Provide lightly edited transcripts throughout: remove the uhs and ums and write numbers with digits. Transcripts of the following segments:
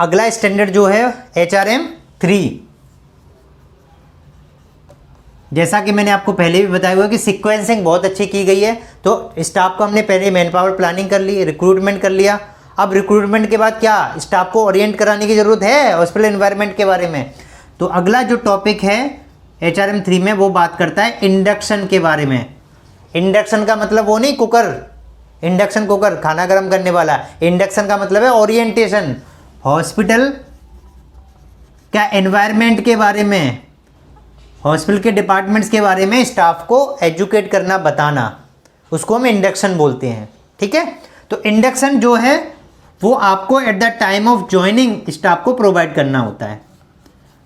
अगला स्टैंडर्ड जो है HRM3, जैसा कि मैंने आपको पहले भी बताया हुआ कि सीक्वेंसिंग बहुत अच्छी की गई है। तो स्टाफ को हमने पहले मैन पावर प्लानिंग कर ली, रिक्रूटमेंट कर लिया। अब रिक्रूटमेंट के बाद क्या स्टाफ को ओरिएंट कराने की ज़रूरत है हॉस्पिटल एनवायरनमेंट के बारे में। तो अगला जो टॉपिक है HRM3 में वो बात करता है इंडक्शन के बारे में। इंडक्शन का मतलब वो नहीं कुकर, इंडक्शन कुकर खाना गर्म करने वाला। इंडक्शन का मतलब है ओरिएंटेशन, हॉस्पिटल क्या एनवायरनमेंट के बारे में, हॉस्पिटल के डिपार्टमेंट्स के बारे में स्टाफ को एजुकेट करना, बताना, उसको हम इंडक्शन बोलते हैं। ठीक है, तो इंडक्शन जो है वो आपको at the time of joining staff को प्रोवाइड करना होता है।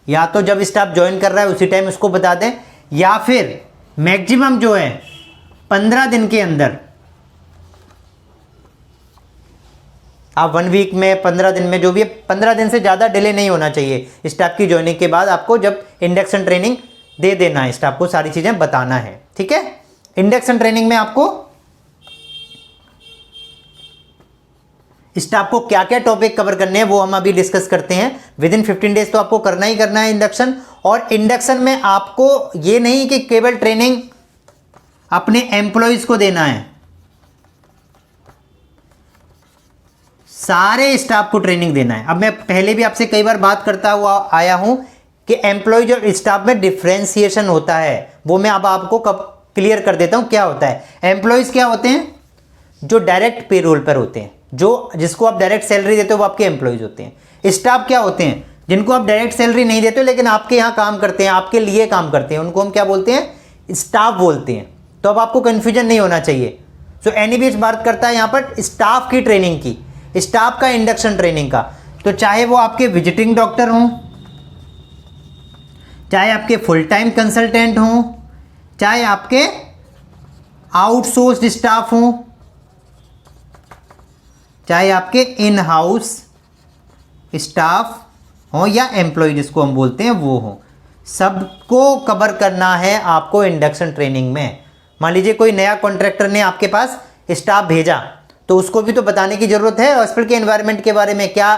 या तो जब स्टाफ ज्वाइन कर रहा है उसी टाइम उसको बता दें, या फिर मैक्सिमम जो है 15 दिन के अंदर, आप 1 वीक में 15 दिन में जो भी है, 15 दिन से ज़्यादा डिले नहीं होना चाहिए स्टाफ की ज्वाइनिंग के बाद। आपको जब इंडक्शन ट्रेनिंग दे देना है, स्टाफ को सारी चीज़ें बताना है। ठीक है, इंडक्शन ट्रेनिंग में आपको स्टाफ को क्या क्या टॉपिक कवर करने हैं वो हम अभी डिस्कस करते हैं। विद इन 15 डेज तो आपको करना ही करना है इंडक्शन। और इंडक्शन में आपको ये नहीं कि केवल ट्रेनिंग अपने एम्प्लॉयज को देना है, सारे स्टाफ को ट्रेनिंग देना है। अब मैं पहले भी आपसे कई बार बात करता हुआ आया हूं कि एम्प्लॉयज और स्टाफ में डिफ्रेंसिएशन होता है, वो मैं अब आपको कब क्लियर कर देता हूं क्या होता है। एम्प्लॉयज क्या होते हैं, जो डायरेक्ट पेरोल पर होते हैं, जो जिसको आप डायरेक्ट सैलरी देते हो वो आपके एम्प्लॉयज होते हैं। स्टाफ क्या होते हैं, जिनको आप डायरेक्ट सैलरी नहीं देते हो लेकिन आपके यहाँ काम करते हैं, आपके लिए काम करते हैं, उनको हम क्या बोलते हैं, स्टाफ बोलते हैं। तो अब आपको कन्फ्यूजन नहीं होना चाहिए। सो एनीवेज बात करता है यहाँ पर स्टाफ की ट्रेनिंग की, स्टाफ का इंडक्शन ट्रेनिंग का। तो चाहे वो आपके विजिटिंग डॉक्टर हों, चाहे आपके फुल टाइम कंसल्टेंट हों, चाहे आपके आउटसोर्स्ड स्टाफ हों, चाहे आपके इन हाउस स्टाफ हो या एम्प्लॉय जिसको हम बोलते हैं वो हो, सबको कवर करना है आपको इंडक्शन ट्रेनिंग में। मान लीजिए कोई नया कॉन्ट्रैक्टर ने आपके पास स्टाफ भेजा तो उसको भी तो बताने की ज़रूरत है हॉस्पिटल के एनवायरनमेंट के बारे में, क्या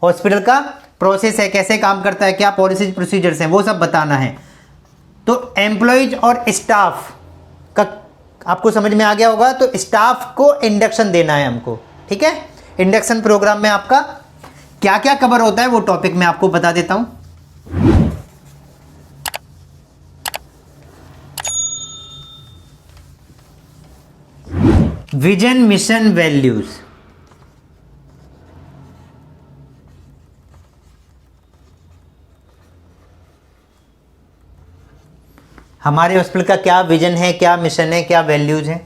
हॉस्पिटल का प्रोसेस है, कैसे काम करता है, क्या पॉलिसीज प्रोसीजर्स हैं, वो सब बताना है। तो एम्प्लॉयज और स्टाफ का आपको समझ में आ गया होगा। तो स्टाफ को इंडक्शन देना है हमको। ठीक है, इंडक्शन प्रोग्राम में आपका क्या क्या कवर होता है वो टॉपिक मैं आपको बता देता हूं। Vision, mission, values. हमारे हॉस्पिटल का क्या विजन है, क्या मिशन है, क्या वैल्यूज है।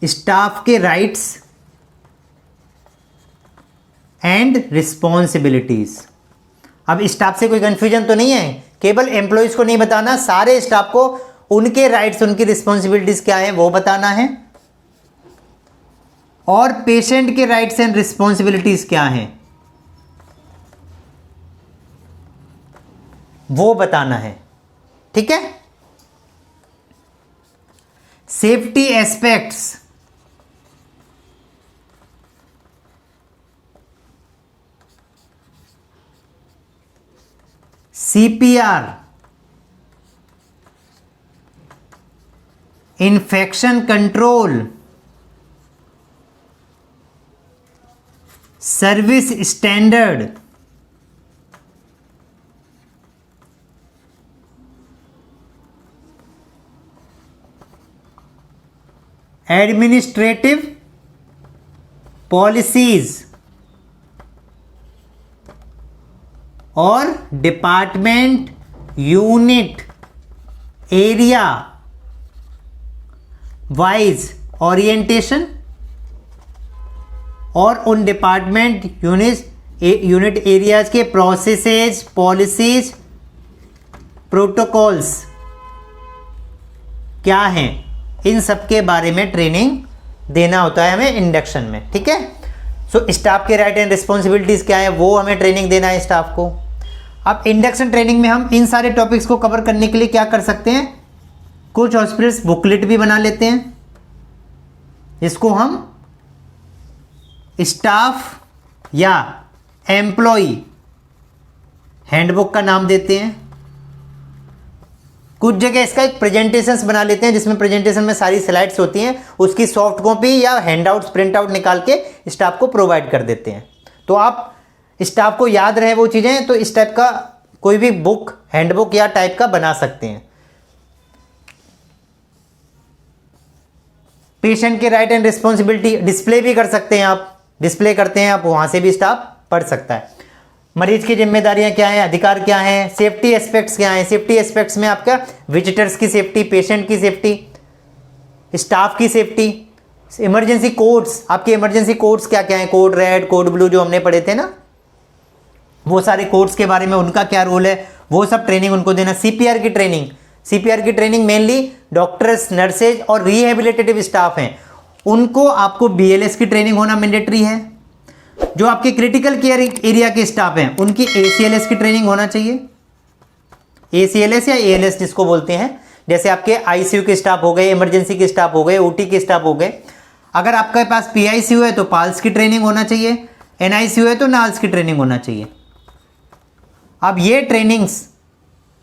स्टाफ के राइट्स एंड रिस्पॉन्सिबिलिटीज। अब स्टाफ से कोई कंफ्यूजन तो नहीं है, केवल एम्प्लॉयज को नहीं बताना, सारे स्टाफ को उनके राइट्स, उनकी रिस्पॉन्सिबिलिटीज क्या है वो बताना है, और पेशेंट के राइट्स एंड रिस्पॉन्सिबिलिटीज क्या हैं वो बताना है। ठीक है, safety aspects, CPR, infection control, service standard, administrative policies और department, unit, area wise orientation, और उन डिपार्टमेंट, यूनिट एरियाज के प्रोसेसेस, पॉलिसीज, प्रोटोकॉल्स क्या हैं, इन सब के बारे में ट्रेनिंग देना होता है हमें इंडक्शन में। ठीक है, सो स्टाफ के राइट एंड रिस्पॉन्सिबिलिटीज क्या है वो हमें ट्रेनिंग देना है स्टाफ को। अब इंडक्शन ट्रेनिंग में हम इन सारे टॉपिक्स को कवर करने के लिए क्या कर सकते हैं, कुछ हॉस्पिटल्स बुकलेट भी बना लेते हैं जिसको हम स्टाफ या एम्प्लॉय हैंडबुक का नाम देते हैं। कुछ जगह इसका एक प्रेजेंटेशंस बना लेते हैं जिसमें प्रेजेंटेशन में सारी स्लाइड्स होती हैं, उसकी सॉफ्ट कॉपी या हैंडआउट्स प्रिंट आउट निकाल के स्टाफ को प्रोवाइड कर देते हैं। तो आप स्टाफ को याद रहे वो चीज़ें, तो इस टाइप का कोई भी बुक, हैंडबुक या टाइप का बना सकते हैं। पेशेंट के राइट एंड रिस्पॉन्सिबिलिटी डिस्प्ले भी कर सकते हैं आप, डिस्प्ले करते हैं आप, वहां से भी स्टाफ पढ़ सकता है। मरीज की जिम्मेदारियां क्या हैं, अधिकार क्या हैं, सेफ्टी एस्पेक्ट्स क्या हैं। सेफ्टी एस्पेक्ट्स में आपका विजिटर्स की सेफ्टी, पेशेंट की सेफ्टी, स्टाफ की सेफ्टी, इमरजेंसी कोड्स, आपके इमरजेंसी कोड्स क्या क्या हैं, कोड रेड, कोड ब्लू जो हमने पढ़े थे ना, वो सारे कोड्स के बारे में उनका क्या रोल है, वो सब ट्रेनिंग उनको देना। सीपीआर की ट्रेनिंग, सीपीआर की ट्रेनिंग मेनली डॉक्टर्स, नर्सेज और रिहेबिलिटेटिव स्टाफ हैं, उनको आपको बीएलएस की ट्रेनिंग होना मैंडेटरी है। जो आपके क्रिटिकल केयर एरिया के स्टाफ हैं उनकी एसीएलएस की ट्रेनिंग होना चाहिए, एसीएलएस या एएलएस जिसको बोलते हैं। जैसे आपके आईसीयू के स्टाफ हो गए, इमरजेंसी के स्टाफ हो गए, ओटी के स्टाफ हो गए। अगर आपके पास पीआईसीयू है तो पाल्स की ट्रेनिंग होना चाहिए, एनआईसीयू है तो नाल्स की ट्रेनिंग होना चाहिए। अब ये ट्रेनिंग्स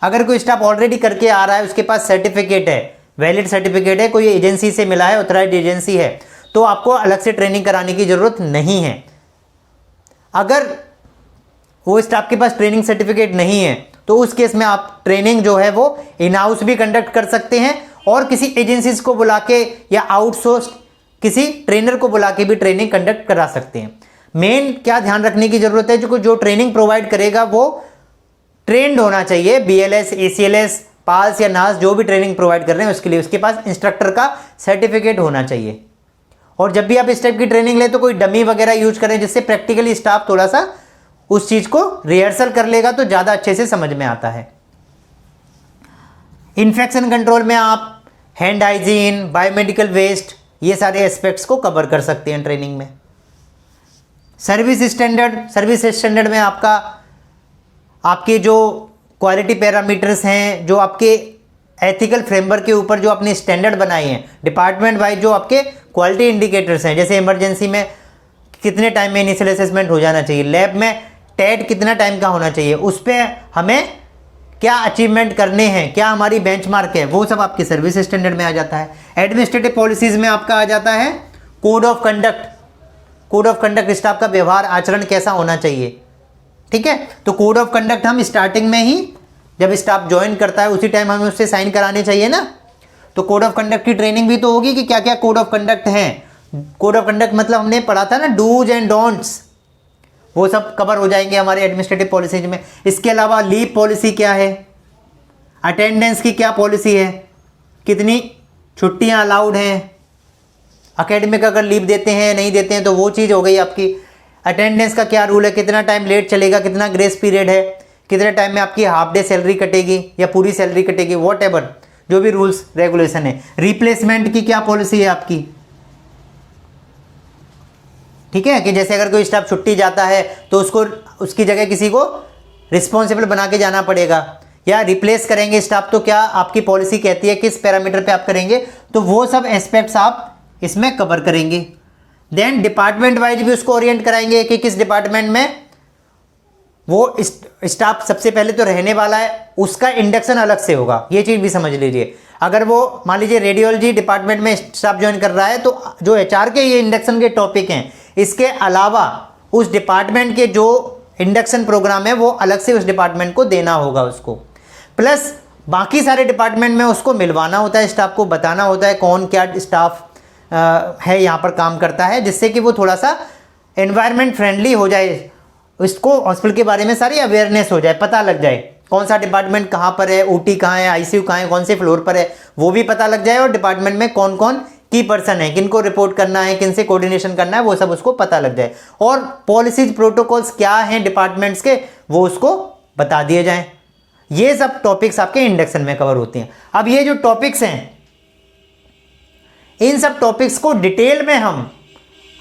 अगर कोई स्टाफ ऑलरेडी करके आ रहा है, उसके पास सर्टिफिकेट है, वैलिड सर्टिफिकेट है, कोई एजेंसी से मिला है, ऑथराइज्ड एजेंसी है, तो आपको अलग से ट्रेनिंग कराने की जरूरत नहीं है। अगर वो स्टाफ के पास ट्रेनिंग सर्टिफिकेट नहीं है तो उस केस में आप ट्रेनिंग जो है वो इन हाउस भी कंडक्ट कर सकते हैं और किसी एजेंसीज को बुला के या आउटसोर्स किसी ट्रेनर को बुला के भी ट्रेनिंग कंडक्ट करा सकते हैं। मेन क्या ध्यान रखने की जरूरत है, जो ट्रेनिंग प्रोवाइड करेगा वो ट्रेंड होना चाहिए। बीएलएस, एसीएलएस, पाल्स या नास जो भी ट्रेनिंग प्रोवाइड कर रहे हैं उसके लिए उसके पास इंस्ट्रक्टर का सर्टिफिकेट होना चाहिए। और जब भी आप इस टाइप की ट्रेनिंग लें तो कोई डमी वगैरह यूज करें जिससे प्रैक्टिकली स्टाफ थोड़ा सा उस चीज को रिहर्सल कर लेगा तो ज्यादा अच्छे से समझ में आता है। इन्फेक्शन कंट्रोल में आप हैंड हाइजीन, बायोमेडिकल वेस्ट, ये सारे एस्पेक्ट्स को कवर कर सकते हैं ट्रेनिंग में। सर्विस स्टैंडर्ड में आपके जो क्वालिटी पैरामीटर्स हैं, जो आपके एथिकल फ्रेमवर्क के ऊपर जो आपने स्टैंडर्ड बनाए हैं, डिपार्टमेंट वाइज जो आपके क्वालिटी इंडिकेटर्स हैं, जैसे इमरजेंसी में कितने टाइम में इनिशियल असेसमेंट हो जाना चाहिए, लैब में टेट कितना टाइम का होना चाहिए, उस पर हमें क्या अचीवमेंट करने हैं, क्या हमारी बेंचमार्क है, वो सब आपके सर्विस स्टैंडर्ड में आ जाता है। एडमिनिस्ट्रेटिव पॉलिसीज में आपका आ जाता है code of conduct. Code of conduct staff का व्यवहार आचरण कैसा होना चाहिए, ठीक है। तो कोड ऑफ कंडक्ट हम स्टार्टिंग में ही जब स्टाफ ज्वाइन करता है उसी टाइम हमें उससे साइन कराने चाहिए ना। तो कोड ऑफ कंडक्ट की ट्रेनिंग भी तो होगी कि क्या क्या कोड ऑफ कंडक्ट हैं। कोड ऑफ कंडक्ट मतलब हमने पढ़ा था ना, डूज एंड डोंट्स, वो सब कवर हो जाएंगे हमारे एडमिनिस्ट्रेटिव पॉलिसीज में। इसके अलावा लीव पॉलिसी क्या है, अटेंडेंस की क्या पॉलिसी है, कितनी छुट्टियां अलाउड हैं, एकेडमिक अगर लीव देते हैं नहीं देते हैं तो वो चीज़ हो गई आपकी। अटेंडेंस का क्या रूल है, कितना टाइम लेट चलेगा, कितना ग्रेस पीरियड है, कितने टाइम में आपकी हाफ डे सैलरी कटेगी या पूरी सैलरी कटेगी, वॉट एवर जो भी रूल्स रेगुलेशन है। रिप्लेसमेंट की क्या पॉलिसी है आपकी, ठीक है, कि जैसे अगर कोई स्टाफ छुट्टी जाता है तो उसको उसकी जगह किसी को रिस्पॉन्सिबल बना के जाना पड़ेगा, या रिप्लेस करेंगे स्टाफ तो क्या आपकी पॉलिसी कहती है किस पैरामीटर पे आप करेंगे, तो वो सब एस्पेक्ट्स आप इसमें कवर करेंगे। देन डिपार्टमेंट वाइज भी उसको ओरिएंट कराएंगे कि किस डिपार्टमेंट में वो स्टाफ सबसे पहले तो रहने वाला है, उसका इंडक्शन अलग से होगा, ये चीज़ भी समझ लीजिए। अगर वो मान लीजिए रेडियोलॉजी डिपार्टमेंट में स्टाफ ज्वाइन कर रहा है तो जो एचआर के ये इंडक्शन के टॉपिक हैं, इसके अलावा उस डिपार्टमेंट के जो इंडक्शन प्रोग्राम है वो अलग से उस डिपार्टमेंट को देना होगा उसको। प्लस बाकी सारे डिपार्टमेंट में उसको मिलवाना होता है, स्टाफ को बताना होता है कौन क्या स्टाफ है यहाँ पर काम करता है, जिससे कि वो थोड़ा सा एनवायरनमेंट फ्रेंडली हो जाए, इसको हॉस्पिटल के बारे में सारी अवेयरनेस हो जाए, पता लग जाए कौन सा डिपार्टमेंट कहाँ पर है, ओटी कहाँ है, आईसीयू कहाँ है, कौन से फ्लोर पर है, वो भी पता लग जाए, और डिपार्टमेंट में कौन कौन की पर्सन है, किनको रिपोर्ट करना है, किन से कोऑर्डिनेशन करना है, वो सब उसको पता लग जाए। और पॉलिसीज प्रोटोकॉल्स क्या हैं डिपार्टमेंट्स के वो उसको बता दिए जाएं। ये सब टॉपिक्स आपके इंडक्शन में कवर होते हैं। अब ये जो टॉपिक्स हैं, इन सब टॉपिक्स को डिटेल में हम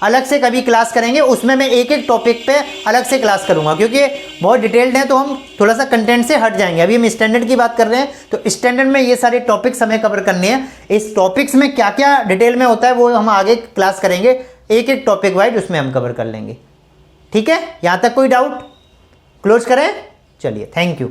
अलग से कभी क्लास करेंगे, उसमें मैं एक एक टॉपिक पे अलग से क्लास करूंगा, क्योंकि बहुत डिटेल्ड है तो हम थोड़ा सा कंटेंट से हट जाएंगे। अभी हम स्टैंडर्ड की बात कर रहे हैं तो स्टैंडर्ड में ये सारे टॉपिक्स हमें कवर करने हैं। इस टॉपिक्स में क्या क्या डिटेल में होता है वो हम आगे क्लास करेंगे, एक एक टॉपिक वाइज उसमें हम कवर कर लेंगे। ठीक है, यहाँ तक कोई डाउट? क्लोज करें? चलिए, थैंक यू।